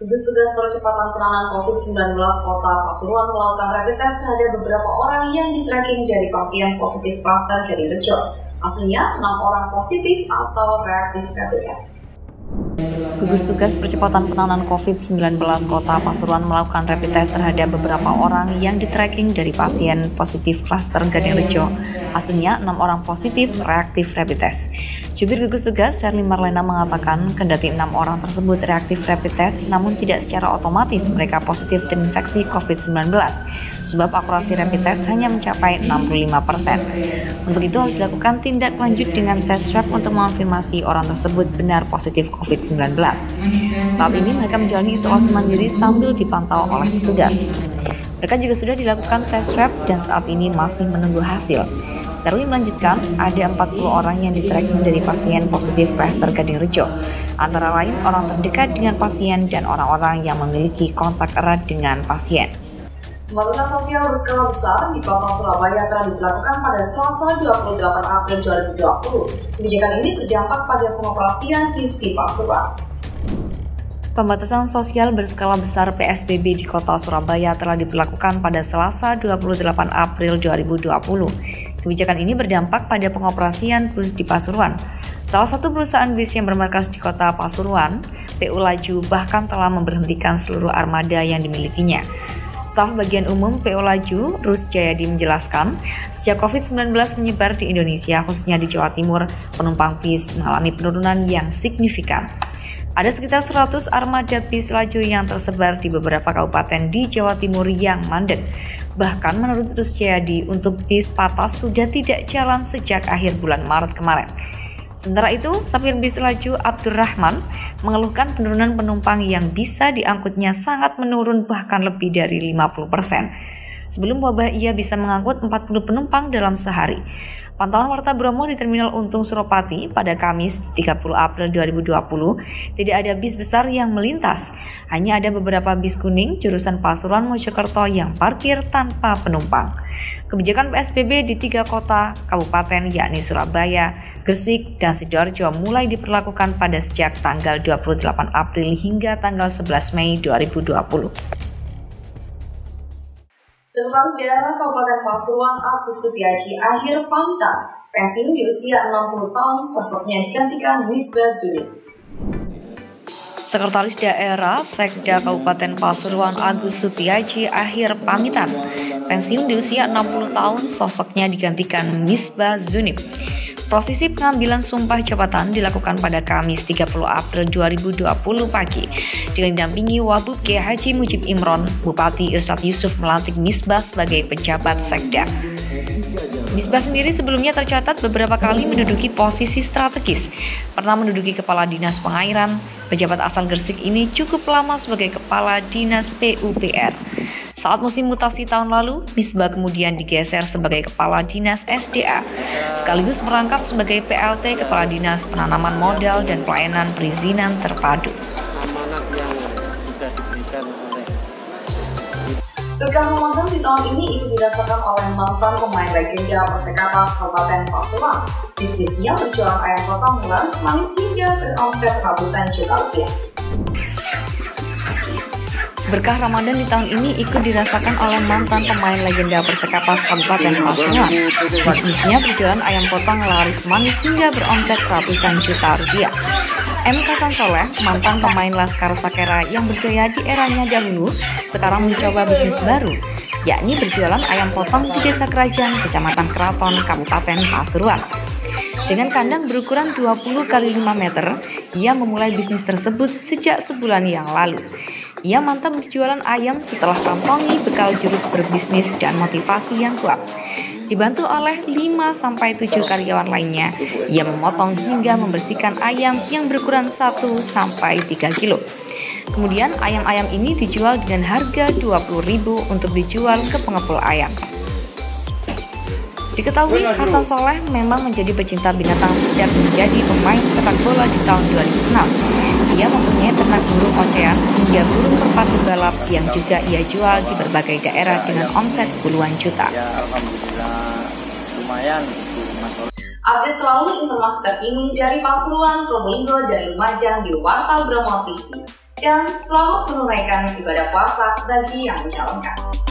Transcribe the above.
Gugus Tugas Percepatan Penanganan COVID-19 Kota Pasuruan melakukan rapid test terhadap beberapa orang yang di-tracking dari pasien positif klaster Gadingrejo. Hasilnya 6 orang positif atau reaktif rapid test. Gugus Tugas Percepatan Penanganan COVID-19 Kota Pasuruan melakukan rapid test terhadap beberapa orang yang di-tracking dari pasien positif klaster Gadingrejo. Hasilnya 6 orang positif reaktif rapid test. Jubir Gugus Tugas Sherly Marlena mengatakan kendati 6 orang tersebut reaktif rapid test, namun tidak secara otomatis mereka positif terinfeksi COVID-19, sebab akurasi rapid test hanya mencapai 65%. Untuk itu harus dilakukan tindak lanjut dengan tes swab untuk mengonfirmasi orang tersebut benar positif COVID-19. Saat ini mereka menjalani isolasi mandiri sambil dipantau oleh petugas. Mereka juga sudah dilakukan tes swab dan saat ini masih menunggu hasil. Sherly melanjutkan, ada 40 orang yang di-tracking dari pasien positif klaster Gadingrejo, antara lain orang terdekat dengan pasien dan orang-orang yang memiliki kontak erat dengan pasien. Pembatasan sosial berskala besar di Kota Surabaya telah diberlakukan pada Selasa 28 April 2020. Kebijakan ini berdampak pada pengoperasian bis di Pasuruan. Pembatasan sosial berskala besar PSBB di Kota Surabaya telah diberlakukan pada Selasa 28 April 2020. Kebijakan ini berdampak pada pengoperasian bus di Pasuruan. Salah satu perusahaan bis yang bermarkas di Kota Pasuruan, PU Laju, bahkan telah memberhentikan seluruh armada yang dimilikinya. Staf Bagian Umum PU Laju, Rus Jayadi menjelaskan, sejak COVID-19 menyebar di Indonesia, khususnya di Jawa Timur, penumpang bis mengalami penurunan yang signifikan. Ada sekitar 100 armada bis laju yang tersebar di beberapa kabupaten di Jawa Timur yang mandek. Bahkan menurut Rus Jayadi, untuk bis Patas sudah tidak jalan sejak akhir bulan Maret kemarin. Sementara itu, sopir bis laju Abdurrahman mengeluhkan penurunan penumpang yang bisa diangkutnya sangat menurun bahkan lebih dari 50%. Sebelum wabah ia bisa mengangkut 40 penumpang dalam sehari. Pantauan Warta Bromo di Terminal Untung Suropati pada Kamis 30 April 2020 tidak ada bis besar yang melintas. Hanya ada beberapa bis kuning jurusan Pasuruan Mojokerto yang parkir tanpa penumpang. Kebijakan PSBB di 3 kota kabupaten yakni Surabaya, Gresik, dan Sidoarjo mulai diberlakukan pada sejak tanggal 28 April hingga tanggal 11 Mei 2020. Sekretaris Daerah Kabupaten Pasuruan Agus Sutiaji akhir pamitan, pensiun di usia 60 tahun, sosoknya digantikan Misbah Zunip. Sekretaris Daerah Sekda Kabupaten Pasuruan Agus Sutiaji akhir pamitan, pensiun di usia 60 tahun, sosoknya digantikan Misbah Zunip. Prosesi pengambilan sumpah jabatan dilakukan pada Kamis 30 April 2020 pagi dengan didampingi Wabub Kiai Haji Mujib Imron. Bupati Irsyad Yusuf melantik Misbah sebagai pejabat Sekda. Misbah sendiri sebelumnya tercatat beberapa kali menduduki posisi strategis. Pernah menduduki Kepala Dinas Pengairan. Pejabat asal Gresik ini cukup lama sebagai Kepala Dinas PUPR. Saat musim mutasi tahun lalu, Misbah kemudian digeser sebagai Kepala Dinas SDA, sekaligus merangkap sebagai PLT Kepala Dinas Penanaman Modal dan Pelayanan Perizinan Terpadu. Berkah Ramadan di tahun ini ikut dirasakan oleh mantan pemain legenda Persekapas Kabupaten Pasuruan. Bisnisnya berjualan ayam potong laris manis hingga beromset ratusan juta rupiah. Berkah Ramadan di tahun ini ikut dirasakan oleh mantan pemain legenda Persekapas Kabupaten Pasuruan. Bisnisnya berjualan ayam potong laris manis hingga beromset ratusan juta rupiah. M. Hasan Soleh, mantan pemain Laskar Sakera yang berjaya di eranya dahulu, sekarang mencoba bisnis baru, yakni berjualan ayam potong di Desa Kerajaan, Kecamatan Keraton, Kabupaten Pasuruan. Dengan kandang berukuran 20 x 5 meter, ia memulai bisnis tersebut sejak sebulan yang lalu. Ia mantap berjualan ayam setelah kantongi bekal jurus berbisnis dan motivasi yang kuat. Dibantu oleh 5-7 karyawan lainnya, ia memotong hingga membersihkan ayam yang berukuran 1-3 kilo. Kemudian ayam-ayam ini dijual dengan harga Rp20.000 untuk dijual ke pengepul ayam. Diketahui Hasan Soleh memang menjadi pecinta binatang sejak menjadi pemain sepak bola di tahun 2006. Ia mempunyai ternak burung ocean hingga burung merpati balap yang juga ia jual di berbagai daerah dengan omset puluhan juta. Ya, alhamdulillah lumayan. Update selalu informasi terkini dari Pasuruan, Probolinggo, dan Lumajang di Warta Bromo TV. dan selamat menunaikan ibadah puasa bagi yang mencalonkan.